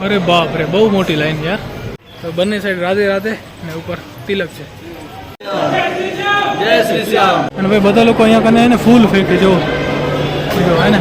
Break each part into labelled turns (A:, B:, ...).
A: અરે બાપ રે, બહુ મોટી લાઈન યાર. તો બંને સાઈડ રાધે રાધે અને ઉપર તિલક છે.
B: જય શ્રી શ્યામ.
A: અને ભાઈ બધા લોકો અહીંયા કને એને ફૂલ ફેંકે જો હે ને.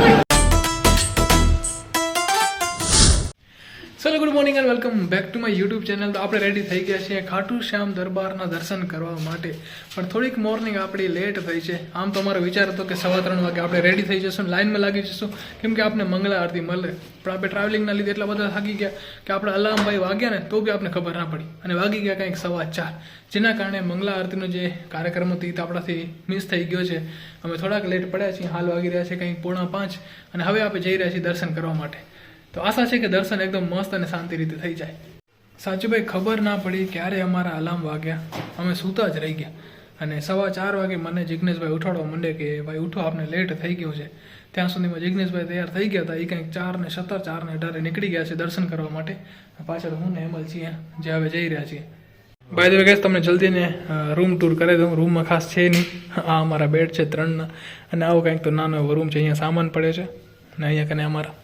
A: ચલો, good morning and welcome back to my YouTube channel. તો આપણે રેડી થઈ ગયા છીએ ખાટુ શ્યામ દરબારના દર્શન કરવા માટે, પણ થોડીક મોર્નિંગ આપણી લેટ થઈ છે. આમ તો અમારો વિચાર હતો કે 3:15 વાગે આપણે રેડી થઈ જશું, લાઇનમાં લાગી જશું, કેમ કે આપણે મંગળા આરતી મળે. પણ આપણે ટ્રાવેલિંગના લીધે એટલા બધા થાકી ગયા કે આપણે અલાર્મ ભાઈ વાગ્યા ને તો બી આપણે ખબર ના પડી, અને વાગી ગયા કંઈક 4:15, જેના કારણે મંગળા આરતીનો જે કાર્યક્રમ હતો એ આપણાથી મિસ થઈ ગયો છે. અમે થોડાક લેટ પડ્યા છીએ. હાલ વાગી રહ્યા છે કંઈક 4:45, અને હવે આપણે જઈ રહ્યા છીએ દર્શન કરવા માટે. તો આશા છે કે દર્શન એકદમ મસ્ત અને શાંતિ રીતે થઈ જાય. સાચું ભાઈ ખબર ના પડી ક્યારે અમારા અલાર્મ વાગ્યા, અમે સૂતા જ રહી ગયા. અને 4:15 વાગે મને જિગ્નેશભાઈ ઉઠાડવા માંડે કે ભાઈ ઉઠો, આપણે લેટ થઈ ગયું છે. ત્યાં સુધીમાં જિગ્નેશભાઈ તૈયાર થઈ ગયા હતા. એ કંઈક 4:17, 4:18 નીકળી ગયા છે દર્શન કરવા માટે. પાછળ હું ને હેમલ છીએ જે હવે જઈ રહ્યા છીએ. બાય ધ વે ગાઈસ, તમને જલ્દીને રૂમ ટૂર કરી દઉં. રૂમમાં ખાસ છે નહીં. આ અમારા બેડ છે 3ના, અને આવો કંઈક તો નાનો એવો રૂમ છે. અહીંયા સામાન પડે છે, અને અહીંયા કને અમારા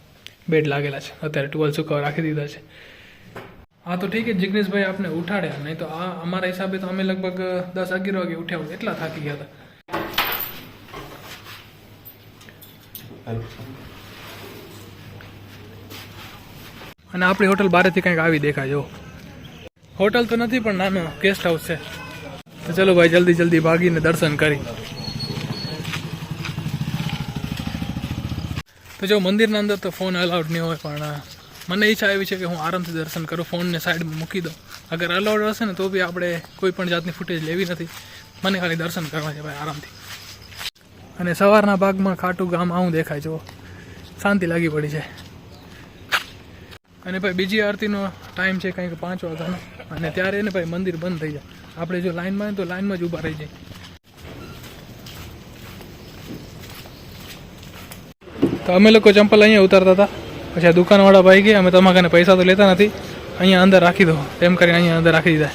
A: બેડ લાગેલા છે. અત્યારે ટુવાલ સુકાવા રાખી દીધા છે. હા તો ઠીક છે, જિગ્નેશભાઈ આપને ઉઠાડ્યા, નહીં તો આ અમારા હિસાબે તો અમે લગભગ 10-11 વાગે ઉઠ્યા હોય, એટલા થાકી ગયા હતા. અને આપણી હોટલ બહારથી કંઈક આવી દેખાય જો. હોટલ તો નથી પણ નાનો ગેસ્ટ હાઉસ છે. તો ચલો ભાઈ, જલ્દી જલ્દી ભાગીને દર્શન કરી. તો જો મંદિરના અંદર તો ફોન અલાઉડ નહીં હોય, પણ મને ઈચ્છા એવી છે કે હું આરામથી દર્શન કરું, ફોનને સાઈડમાં મૂકી દઉં. અગર અલાઉડ હશે ને તો બી આપણે કોઈ પણ જાતની ફૂટેજ લેવી નથી. મને ખાલી દર્શન કરવા છે ભાઈ આરામથી. અને સવારના ભાગમાં ખાટું ગામ આવું દેખાય જો, શાંતિ લાગી પડી છે. અને ભાઈ બીજી આરતીનો ટાઈમ છે કંઈક 5 વાગ્યાનો, અને ત્યારે એને ભાઈ મંદિર બંધ થઈ જાય. આપણે જો લાઇનમાં તો લાઇનમાં જ ઊભા રહી જાય. તો અમે લોકો ચંપલ અહીંયા ઉતારતા હતા, પછી આ દુકાનવાળા ભાઈ ગયા અમે તમારા કને પૈસા તો લેતા નથી, અહીંયા અંદર રાખી દો તેમ કરીને અહીંયા અંદર રાખી દીધા.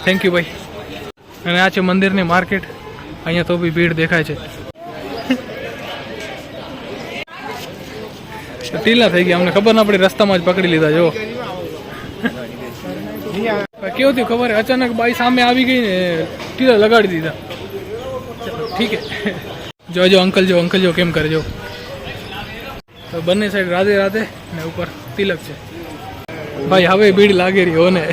A: થેન્ક યુ ભાઈ. અને આ છે મંદિરની માર્કેટ. અહીંયા તો બી ભીડ દેખાય છે. ટીલા થઈ ગયા, અમને ખબર ના પડી, રસ્તામાં જ પકડી લીધા જો. કેવું થયું ખબર, અચાનક બાઈ સામે આવી ગઈ ને ટીલા લગાડી દીધા. ઠીક છે, જો અંકલ જો કેમ કરે જો. તો બંને સાઈડ રાધે રાધે અને ઉપર તિલક છે. ભાઈ હવે ભીડ લાગી રહી હો ને.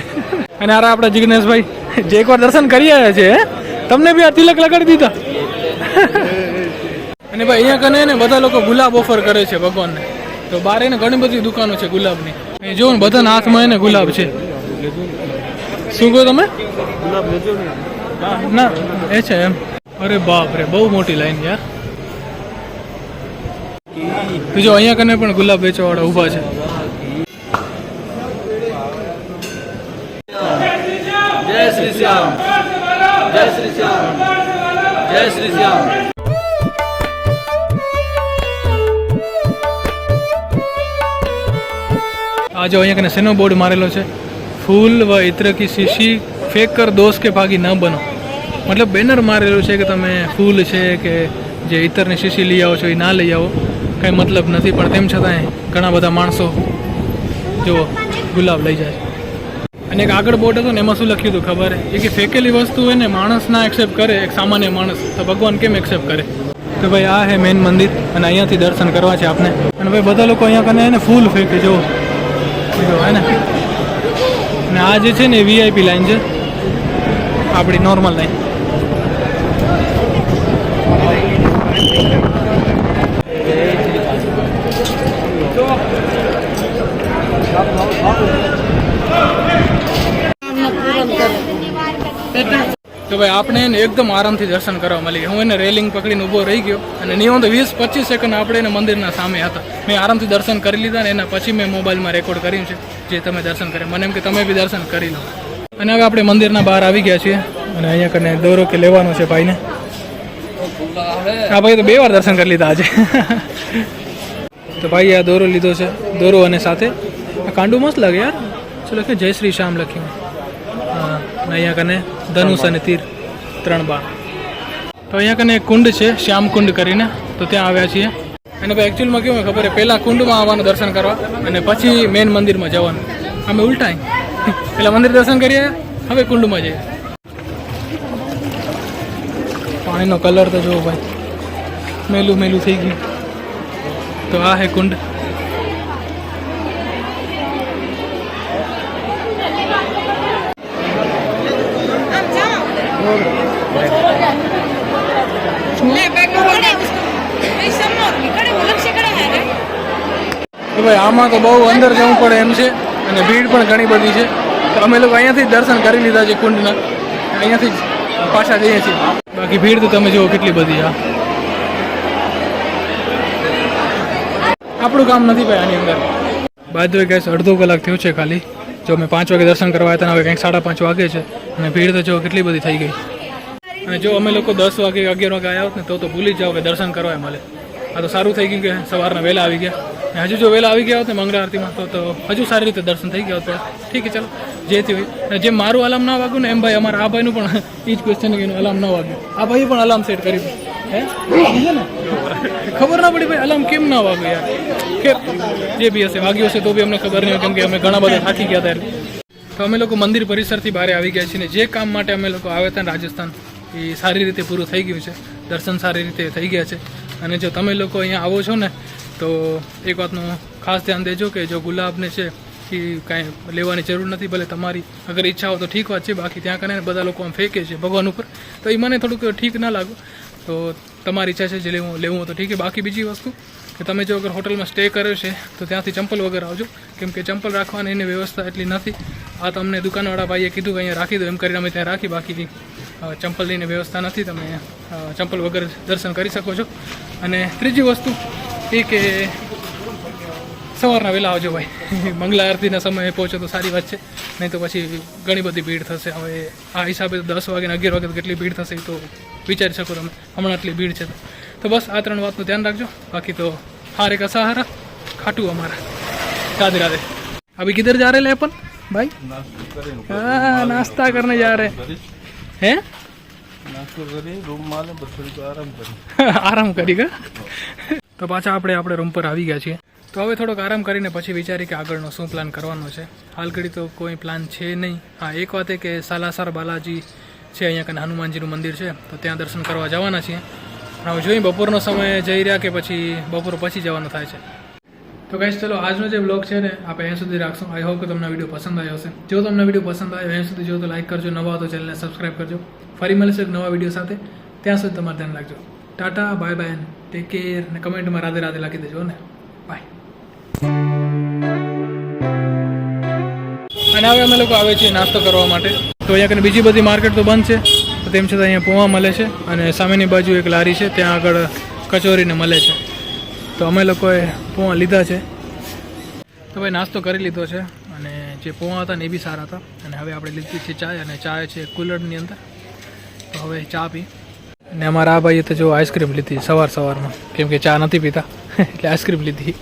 A: અને આરા આપણા જિગ્નેશભાઈ જે એકવાર દર્શન કરી આવ્યા છે, તમને બી આ તિલક લગાડી દીધા. અને ભાઈ અહીંયા કને ને બધા લોકો ગુલાબ ઓફર કરે છે ભગવાનને. તો બહાર એને ઘણી બધી દુકાનો છે ગુલાબની. એ જો ને બધાના હાથમાં એને ગુલાબ છે. શું કહો તમે? ના એ છે એમ. અરે બાપ રે, બહુ મોટી લાઈન યાર. બીજો અહીંયા કને પણ ગુલાબ વેચવાવાળા ઊભા છે.
B: જય શ્રી શ્યામ. જય શ્રી શ્યામ. જય શ્રી શ્યામ.
A: આ જો અહીંયા કને શેનો બોર્ડ મારેલો છે, ફૂલ વ ઇત્ર કી શીશી ફેંક કર દોસ્ત કે ભાગી ન બનો. મતલબ બેનર મારેલું છે કે તમે ફૂલ છે કે જે ઇતરની શીશી લઈ આવો છો એ ના લઈ આવો, કંઈ મતલબ નથી. પણ તેમ છતાંય ઘણા બધા માણસો જુઓ ગુલાબ લઈ જાય. અને એક આગળ બોર્ડ હતો ને એમાં શું લખ્યું હતું ખબર? એ કે ફેંકેલી વસ્તુ હોય ને માણસ ના એક્સેપ્ટ કરે, એક સામાન્ય માણસ, તો ભગવાન કેમ એક્સેપ્ટ કરે? તો ભાઈ આ હે મેઇન મંદિર, અને અહીંયાથી દર્શન કરવા છે આપણે. અને ભાઈ બધા લોકો અહીંયા કને એને ફૂલ ફેંકે જો હે ને. અને આ જે છે ને એ વીઆઈપી લાઈન છે, આપણી નોર્મલ લાઈન. તો ભાઈ આપણે એને એકદમ આરામથી દર્શન કરવા મળી ગયા. હું એને રેલિંગ પકડીને ઊભો રહી ગયો, અને નિયમ તો 20-25 સેકન્ડ આપણે એને મંદિરના સામે હતા. મેં આરામથી દર્શન કરી લીધા, ને એના પછી મેં મોબાઈલમાં રેકોર્ડ કર્યું છે જે તમે દર્શન કર્યા. મને એમ કે તમે બી દર્શન કરી લો. અને હવે આપણે મંદિરના બહાર આવી ગયા છીએ, અને અહીંયા કને દોરો કે લેવાનો છે ભાઈને. હા ભાઈ તો 2 વાર દર્શન કરી લીધા આજે. તો ભાઈ આ દોરો લીધો છે, દોરો અને સાથે આ કાંડું મસ્ત લાગે યાર. શું લખ્યું? જય શ્રી શ્યામ લખ્યું. હા, અહીંયા કને ધનુષ અને તીર 3 બાણ. તો અહીંયા કને એક કુંડ છે શ્યામ કુંડ કરીને, તો ત્યાં આવ્યા છીએ. અને ભાઈ એકચ્યુઅલમાં કેવું હોય ખબર છે, પહેલાં કુંડમાં આવવાનું દર્શન કરવા અને પછી મેન મંદિરમાં જવાનું. અમે ઉલટા પેલા મંદિર દર્શન કરીએ, હવે કુંડમાં જઈએ. પાણીનો કલર તો જુઓ ભાઈ, મેલું મેલું થઈ ગયું. તો આ હે કુંડ. તો ભાઈ આમાં તો બહુ અંદર જવું પડે એમ છે અને ભીડ પણ ઘણી બધી છે. તો અમે લોકો અહીંયાથી જ દર્શન કરી લીધા છે કુંડના, અહીંયાથી જ પાછા જઈએ છીએ. બાકી ભીડ તો તમે જુઓ કેટલી બધી. આપણું કામ નથી ભાઈ આની અંદર. બાદ ગેસ અડધો કલાક થયો છે ખાલી. જો મેં 5 વાગે દર્શન કરવા હતા, હવે કંઈક 5:30 વાગે છે અને ભીડ તો જો કેટલી બધી થઈ ગઈ. અને જો અમે લોકો 10 વાગે 11 વાગે આવ્યા હોત ને તો ભૂલી જ જાઓ કે દર્શન કરવા મળે. આ તો સારું થઈ ગયું કે સવારના વહેલા આવી ગયા. અને હજુ જો વહેલા આવી ગયા હોત ને મંગળા આરતીમાં તો હજુ સારી રીતે દર્શન થઈ ગયા હોત. પણ ઠીક છે, ચાલો જે થયું હોય. અને જેમ મારું અલાર્મ ના વાગ્યું ને એમ ભાઈ અમારા આ ભાઈનું પણ એ જ ક્વેશ્ચન કે એનું અલાર્મ ના વાગ્યું. આ ભાઈ પણ અલાર્મ સેટ કરી હે ખબર ના પડી ભાઈ અલાર્મ કેમ ના વાગ્યું યાર. ખેર જે બી હશે વાગ્યું હશે તો બી અમને ખબર નહીં, કેમ કે અમે ઘણા બધા થાકી ગયા હતા. તો અમે લોકો મંદિર પરિસરથી બહાર આવી ગયા છીએ ને જે કામ માટે અમે લોકો આવ્યા હતા રાજસ્થાન એ સારી રીતે પૂરું થઈ ગયું છે. દર્શન સારી રીતે થઈ ગયા છે. અને જો તમે લોકો અહીંયા આવો છો ને તો એક વાતનું ખાસ ધ્યાન દેજો કે જો ગુલાબને છે એ કાંઈ લેવાની જરૂર નથી. ભલે તમારી અગર ઈચ્છા હોય તો ઠીક વાત છે, બાકી ત્યાં કરીને બધા લોકો આમ ફેંકે છે ભગવાન ઉપર, તો એ મને થોડુંક ઠીક ના લાગ્યું. તો તમારી ઈચ્છા છે જે લેવું હોય તો ઠીક છે. બાકી બીજી વસ્તુ કે તમે જો અગર હોટલમાં સ્ટે કર્યો છે તો ત્યાંથી ચંપલ વગર આવજો, કેમ કે ચંપલ રાખવાની એની વ્યવસ્થા એટલી નથી. આ તમને દુકાનવાળા ભાઈએ કીધું કે અહીંયા રાખી દો એમ કરીને અમે ત્યાં રાખી, બાકી ચંપલની વ્યવસ્થા નથી. તમે ચંપલ વગર દર્શન કરી શકો છો. અને ત્રીજી વસ્તુ એ કે સવારના વહેલા આવજો ભાઈ. મંગલા આરતીના સમયે પહોંચો તો સારી વાત છે, નહીં તો પછી ઘણી બધી ભીડ થશે. હવે આ હિસાબે 10 વાગે ને 11 વાગે તો કેટલી ભીડ થશે એ તો વિચારી શકો તમે. હમણાં આટલી ભીડ છે તો બસ આ 3 વાતનું ધ્યાન રાખજો. બાકી તો હારે કા સહારા ખાટું અમારા. राधे राधे. अभी किधर जा रहे हैं अपन भाई? नाश्ता करने जा रहे हैं.
B: નાસ્તો કરી રૂમ માં ને પછી આરામ કરી
A: આરામ કરી ગયા. તો પાછા આપણે રૂમ પર આવી ગયા છીએ. તો હવે થોડોક આરામ કરીને પછી વિચારી કે આગળનો શું પ્લાન કરવાનો છે. હાલ ઘડી તો કોઈ પ્લાન છે નહીં. હા, એક વાત એ કે સાલાસર બાલાજી છે અહીંયા કને હનુમાનજીનું મંદિર છે, તો ત્યાં દર્શન કરવા જવાના છીએ. હવે જોઈએ બપોરનો સમય જઈ રહ્યા કે પછી બપોર પછી જવાનું થાય છે. તો ગાઈસ ચલો આજનો જે બ્લોગ છે ને આપણે અહીંયા સુધી રાખશું. આઈ હોપ કે તમને વિડીયો પસંદ આવ્યો હશે. જો તમને વિડીયો પસંદ આવ્યો અહીંયા સુધી જો તો લાઈક કરજો, નવા તો ચેનલને સબસ્ક્રાઈબ કરજો. ફરી મળીશું એક નવા વિડીયો સાથે. ત્યાં સુધી તમારે ધ્યાન રાખજો. Tata, bye bye, take care. ને કમેન્ટમાં રાધે રાધે લખી દેજો ને. બાય. અને હવે અમે લોકો આવે છીએ નાસ્તો કરવા માટે. તો અહીંયા કને બીજી બધી માર્કેટ તો બંધ છે, તો તેમ છતાં અહીંયા પૌવા મળે છે. અને સામેની બાજુ એક લારી છે, ત્યાં આગળ કચોરીને મળે છે. તો અમે લોકોએ પૌવા લીધા છે. તો ભાઈ નાસ્તો કરી લીધો છે અને જે પૌવા હતા ને એ બી સારા હતા. અને હવે આપણે લીધી છે ચાય, અને ચાય છે કુલરની અંદર. તો હવે ચા પી. અને અમારા આ ભાઈએ તો જો આઈસ્ક્રીમ લીધી સવારમાં, કેમ કે ચા નથી પીતા એટલે આઈસ્ક્રીમ લીધી.